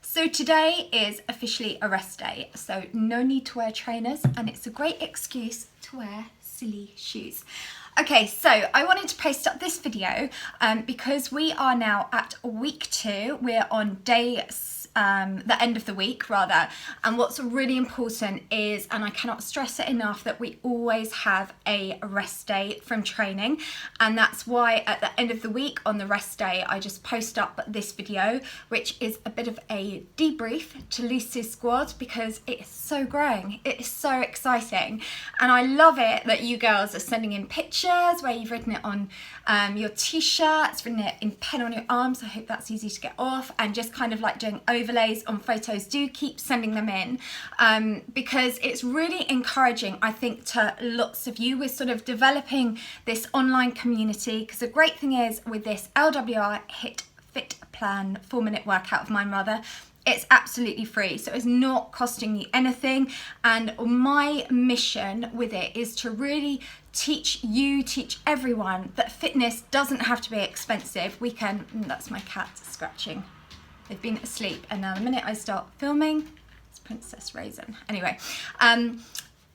So today is officially a rest day, so no need to wear trainers, and it's a great excuse to wear silly shoes. Okay, so I wanted to post up this video because we are now at week 2. We're on the end of the week rather, and what's really important is, and I cannot stress it enough, that we always have a rest day from training, and that's why at the end of the week on the rest day I just post up this video, which is a bit of a debrief to Lucy's squad because it is so growing, it is so exciting, and I love it that you girls are sending in pictures where you've written it on your t-shirts, written it in pen on your arms. I hope that's easy to get off, and just kind of like doing overlays on photos. Do keep sending them in because it's really encouraging, I think, to lots of you. We're sort of developing this online community because the great thing is with this LWR HIT Fit Plan 4-minute workout of mine rather, it's absolutely free, so it's not costing you anything, and my mission with it is to really teach everyone that fitness doesn't have to be expensive. We can, that's my cat scratching, they've been asleep, and now the minute I start filming, it's Princess Raisin. Anyway,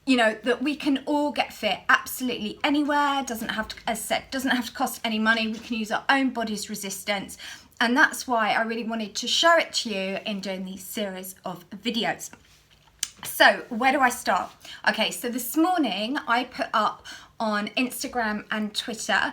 you know, that we can all get fit absolutely anywhere, doesn't have to, as said, doesn't have to cost any money. We can use our own body's resistance, and that's why I really wanted to show it to you in doing these series of videos. So where do I start? Okay, so this morning I put up on Instagram and Twitter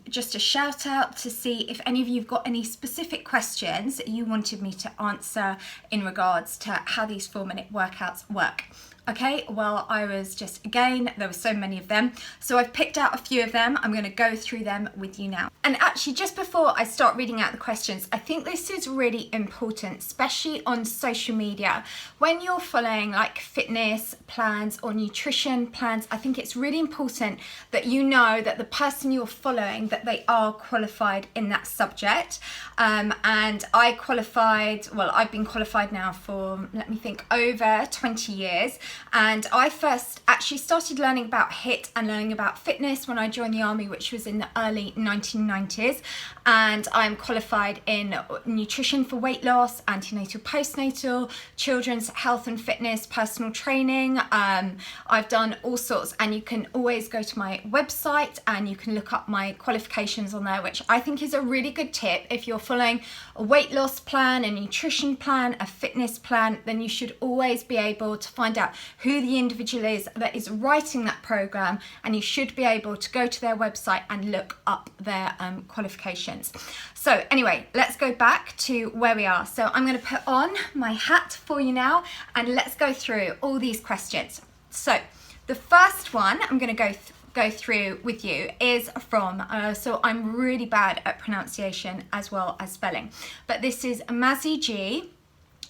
just a shout out to see if any of you have got any specific questions that you wanted me to answer in regards to how these 4-minute workouts work. Okay, well, I was just, again, there were so many of them, so I've picked out a few of them. I'm going to go through them with you now. And actually, just before I start reading out the questions, I think this is really important, especially on social media. When you're following like fitness plans or nutrition plans, I think it's really important that you know that the person you're following, that they are qualified in that subject. And I qualified, well, I've been qualified now for, let me think, over 20 years. And I first actually started learning about HIIT and learning about fitness when I joined the army, which was in the early 1990s. And I'm qualified in nutrition for weight loss, antenatal, postnatal, children's health and fitness, personal training. I've done all sorts, and you can always go to my website and you can look up my qualifications on there, which I think is a really good tip. If you're following a weight loss plan, a nutrition plan, a fitness plan, then you should always be able to find out who the individual is that is writing that program, and you should be able to go to their website and look up their qualifications. So anyway, let's go back to where we are. So I'm going to put on my hat for you now, and let's go through all these questions. So the first one I'm going to go through with you is from, so I'm really bad at pronunciation as well as spelling, but this is Mazzy G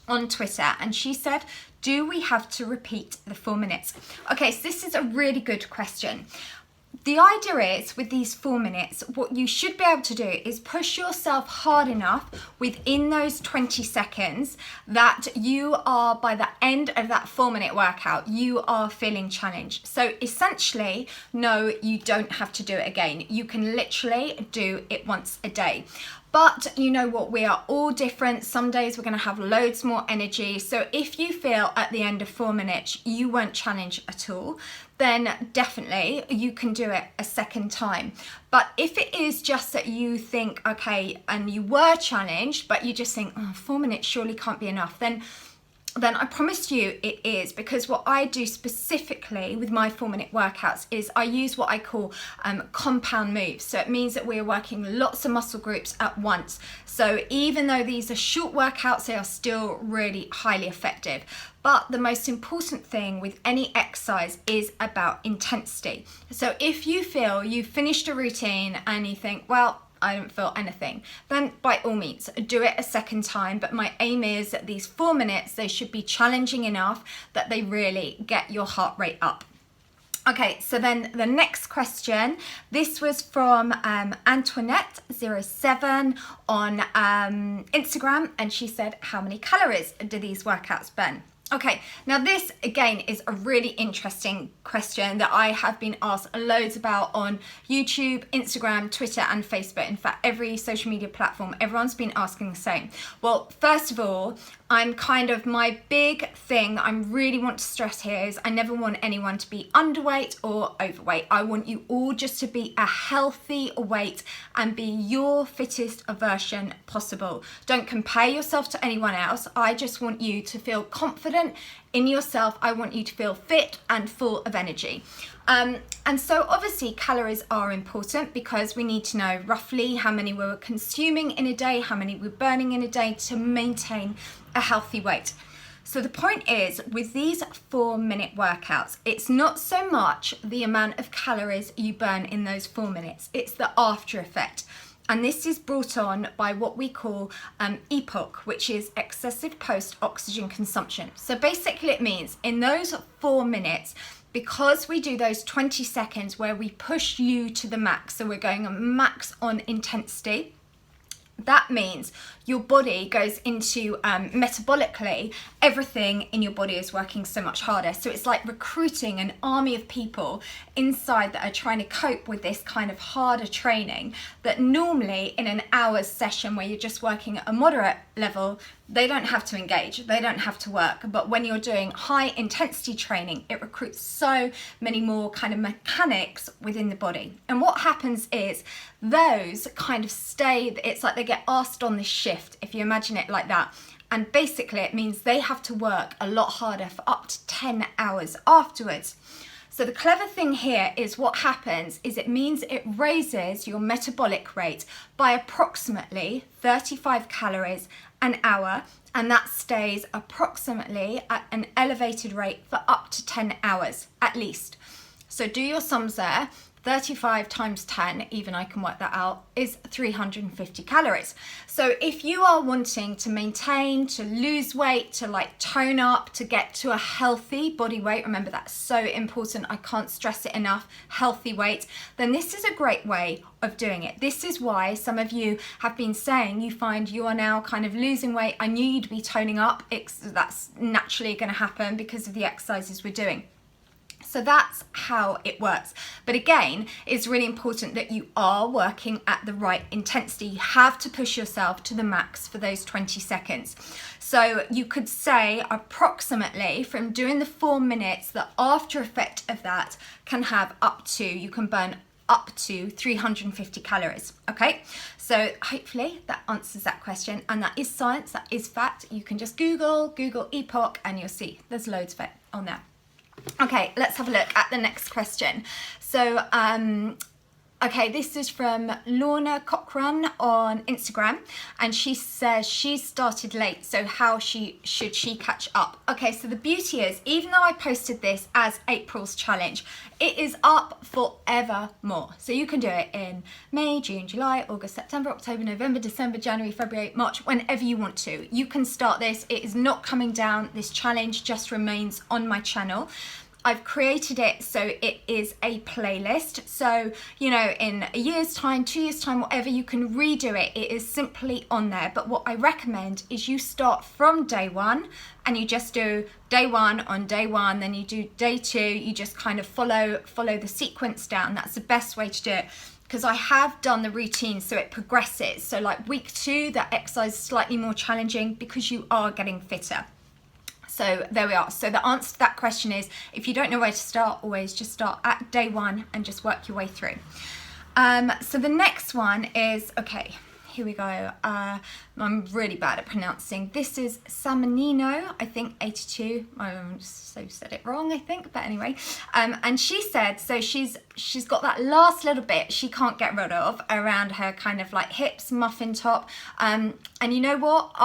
on Twitter, and she said, do we have to repeat the 4 minutes? Okay, so this is a really good question. The idea is with these 4 minutes, what you should be able to do is push yourself hard enough within those 20 seconds that you are, by the end of that 4-minute workout, you are feeling challenged. So essentially, no, you don't have to do it again. You can literally do it once a day. But you know what, we are all different. Some days we're going to have loads more energy. So if you feel at the end of 4 minutes you weren't challenged at all, then definitely you can do it a second time. But if it is just that you think, okay, and you were challenged, but you just think, oh, 4 minutes surely can't be enough, then I promise you it is, because what I do specifically with my 4-minute workouts is I use what I call compound moves. So it means that we're working lots of muscle groups at once. So even though these are short workouts, they are still really highly effective. But the most important thing with any exercise is about intensity. So if you feel you've finished a routine and you think, well, I don't feel anything, then by all means do it a second time. But my aim is that these 4 minutes, they should be challenging enough that they really get your heart rate up. Okay, so then the next question, this was from Antoinette07 on Instagram, and she said, how many calories do these workouts burn? Okay, now this again is a really interesting question that I have been asked loads about on YouTube, Instagram, Twitter and Facebook. In fact, every social media platform, everyone's been asking the same. Well, first of all, my big thing I really want to stress here is I never want anyone to be underweight or overweight. I want you all just to be a healthy weight and be your fittest version possible. Don't compare yourself to anyone else. I just want you to feel confident in yourself. I want you to feel fit and full of energy. And so obviously calories are important because we need to know roughly how many we're consuming in a day, how many we're burning in a day to maintain a healthy weight. So the point is, with these 4-minute workouts, it's not so much the amount of calories you burn in those 4 minutes, it's the after effect. And this is brought on by what we call EPOC, which is excessive post-oxygen consumption. So basically it means in those 4 minutes, because we do those 20 seconds where we push you to the max, so we're going max on intensity, that means your body goes into metabolically, everything in your body is working so much harder. So it's like recruiting an army of people inside that are trying to cope with this kind of harder training that normally in an hour's session where you're just working at a moderate level, they don't have to engage, they don't have to work. But when you're doing high intensity training, it recruits so many more kind of mechanics within the body. And what happens is those kind of stay, it's like they get asked on the shift, if you imagine it like that. And basically it means they have to work a lot harder for up to 10 hours afterwards. So the clever thing here is what happens is it means it raises your metabolic rate by approximately 35 calories an hour, and that stays approximately at an elevated rate for up to 10 hours at least. So do your sums there. 35 times 10, even I can work that out, is 350 calories. So if you are wanting to maintain, to lose weight, to like tone up, to get to a healthy body weight, remember that's so important, I can't stress it enough, healthy weight, then this is a great way of doing it. This is why some of you have been saying you find you are now kind of losing weight. I knew you'd be toning up. That's naturally going to happen because of the exercises we're doing. So that's how it works. But again, it's really important that you are working at the right intensity. You have to push yourself to the max for those 20 seconds. So you could say approximately from doing the 4 minutes, the after effect of that can have you can burn up to 350 calories. Okay, so hopefully that answers that question, and that is science, that is fact. You can just Google EPOC and you'll see there's loads of it on there. Okay, let's have a look at the next question. So, okay, this is from Lorna Cochran on Instagram, and she says she started late, so how should she catch up? Okay, so the beauty is, even though I posted this as April's challenge, it is up forever more. So you can do it in May, June, July, August, September, October, November, December, January, February, March, whenever you want to. You can start this. It is not coming down. This challenge just remains on my channel. I've created it so it is a playlist. So, you know, in a year's time, 2 years' time, whatever, you can redo it. It is simply on there. But what I recommend is you start from day one and you just do day one on day one, then you do day two, you just kind of follow the sequence down. That's the best way to do it, because I have done the routine so it progresses. So like week 2, that exercise is slightly more challenging because you are getting fitter. So there we are. So the answer to that question is, if you don't know where to start, always just start at day 1 and just work your way through. So the next one is, okay, here we go. I'm really bad at pronouncing. This is Samanino, I think 82. I so said it wrong, I think, but anyway. And she said, so she's got that last little bit she can't get rid of around her kind of like hips, muffin top. And you know what?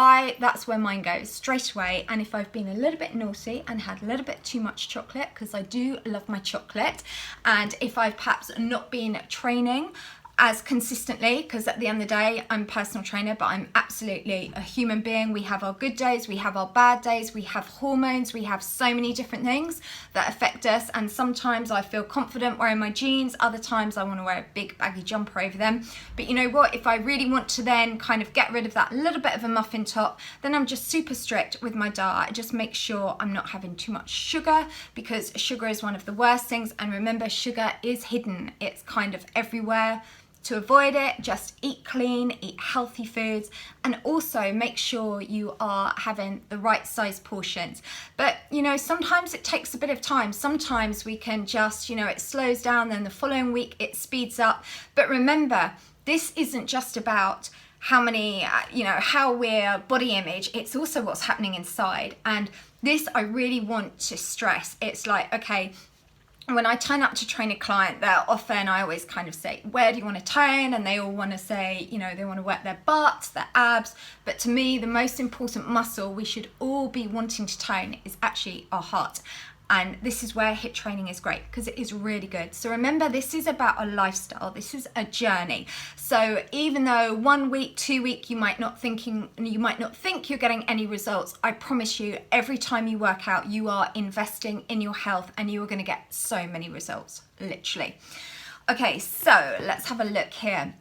That's where mine goes straight away. And if I've been a little bit naughty and had a little bit too much chocolate, because I do love my chocolate, and if I've perhaps not been training as consistently, because at the end of the day, I'm a personal trainer, but I'm absolutely a human being. We have our good days, we have our bad days, we have hormones, we have so many different things that affect us. And sometimes I feel confident wearing my jeans, other times I want to wear a big baggy jumper over them. But you know what, if I really want to then kind of get rid of that little bit of a muffin top, then I'm just super strict with my diet. I just make sure I'm not having too much sugar, because sugar is one of the worst things. And remember, sugar is hidden, it's kind of everywhere. To avoid it, just eat clean, eat healthy foods, and also make sure you are having the right size portions. But you know, sometimes it takes a bit of time. Sometimes we can just, you know, it slows down, then the following week it speeds up. But remember, this isn't just about how many, you know, how we're body image, it's also what's happening inside. And this I really want to stress. It's like, okay, when I turn up to train a client, they're often, I always kind of say, where do you want to train? And they all want to say, you know, they want to work their butts, their abs. But to me, the most important muscle we should all be wanting to tone is actually our heart. And this is where HIIT training is great, because it is really good. So remember, this is about a lifestyle. This is a journey. So even though 1 week, 2 weeks, you might not think you're getting any results, I promise you, every time you work out, you are investing in your health, and you are going to get so many results, literally. Okay, so let's have a look here.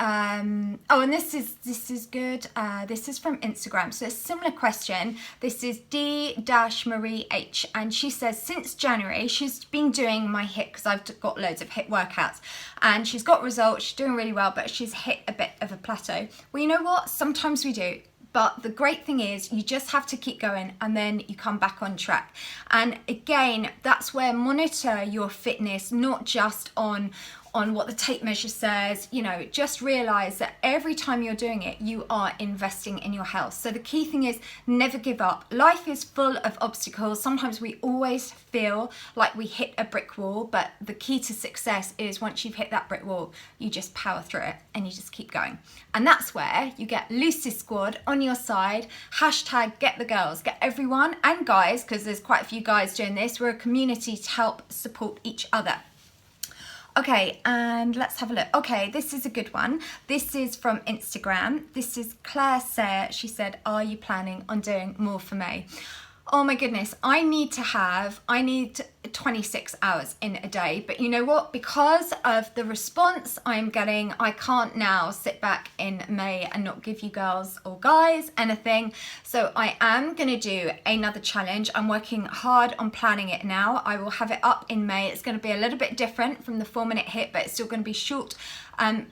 Oh, and this is good. This is from Instagram. So a similar question. This is D-Marie H, and she says, since January, she's been doing my HIIT, because I've got loads of HIIT workouts, and she's got results. She's doing really well, but she's hit a bit of a plateau. Well, you know what? Sometimes we do. But the great thing is, you just have to keep going, and then you come back on track. And again, that's where monitor your fitness, not just on what the tape measure says. You know, just realize that every time you're doing it, you are investing in your health. So the key thing is never give up. Life is full of obstacles. Sometimes we always feel like we hit a brick wall, but the key to success is once you've hit that brick wall, you just power through it and you just keep going. And that's where you get Lucy Squad on your side. Hashtag get the girls, get everyone, and guys, because there's quite a few guys doing this. We're a community to help support each other. Okay, and let's have a look. Okay, this is a good one. This is from Instagram. This is Claire Sayre. She said, are you planning on doing more for me? Oh my goodness, I need 26 hours in a day. But you know what? Because of the response I'm getting, I can't now sit back in May and not give you girls or guys anything. So I am going to do another challenge. I'm working hard on planning it now. I will have it up in May. It's going to be a little bit different from the 4-minute HIIT, but it's still going to be short,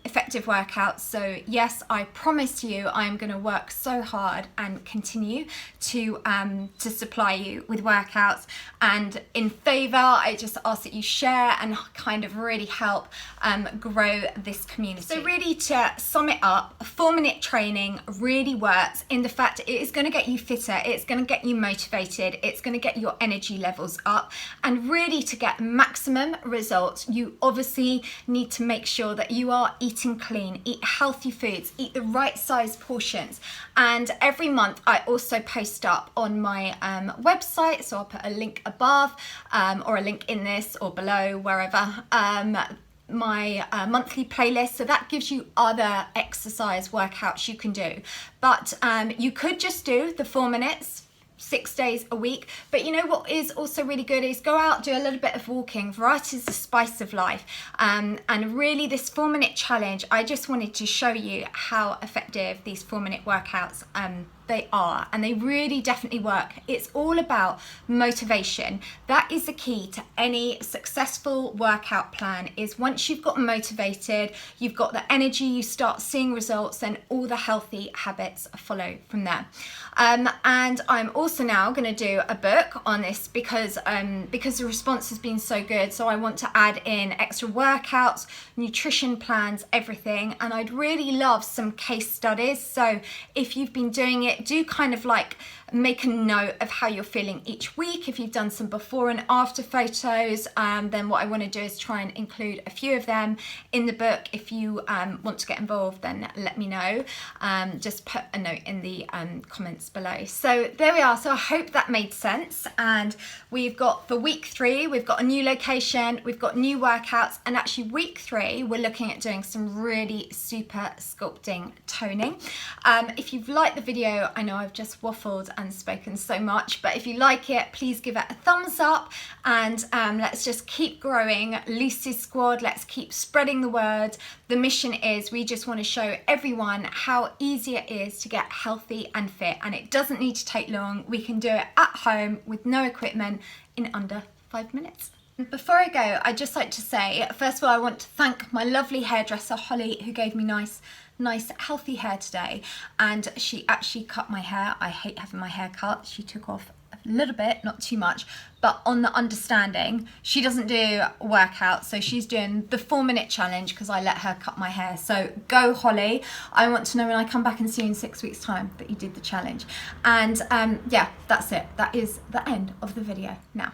effective workouts. So yes, I promise you, I'm going to work so hard and continue to supply you with workouts. And in favour, I just ask that you share and kind of really help grow this community. So really, to sum it up, 4-minute training really works in the fact it is going to get you fitter, it's going to get you motivated, it's going to get your energy levels up. And really, to get maximum results, you obviously need to make sure that you are eating clean, eat healthy foods, eat the right size portions. And every month I also post up on my website, so I'll put a link above or a link in this or below, wherever, my monthly playlist. So that gives you other exercise workouts you can do. But you could just do the 4 minutes 6 days a week. But you know what is also really good is go out, do a little bit of walking. Variety is the spice of life. And really, this 4-minute challenge, I just wanted to show you how effective these 4-minute workouts they are, and they really definitely work. It's all about motivation. That is the key to any successful workout plan, is once you've got motivated, you've got the energy, you start seeing results, then all the healthy habits follow from there. And I'm also now going to do a book on this because the response has been so good. So I want to add in extra workouts, nutrition plans, everything. And I'd really love some case studies. So if you've been doing it, it, do kind of like make a note of how you're feeling each week. If you've done some before and after photos, then what I want to do is try and include a few of them in the book. If you want to get involved, then let me know. Just put a note in the comments below. So there we are. So I hope that made sense. And we've got for week 3, we've got a new location, we've got new workouts, and actually week 3 we're looking at doing some really super sculpting toning. If you've liked the video, I know I've just waffled and spoken so much, but if you like it, please give it a thumbs up, and let's just keep growing Lucy's Squad. Let's keep spreading the word. The mission is we just want to show everyone how easy it is to get healthy and fit, and it doesn't need to take long. We can do it at home with no equipment in under 5 minutes. Before I go, I'd just like to say, first of all, I want to thank my lovely hairdresser Holly, who gave me nice healthy hair today, and she actually cut my hair. I hate having my hair cut. She took off a little bit, not too much, but on the understanding she doesn't do workouts, so she's doing the 4-minute challenge because I let her cut my hair. So go Holly, I want to know when I come back and see you in 6 weeks time that you did the challenge. And yeah, that's it. That is the end of the video now.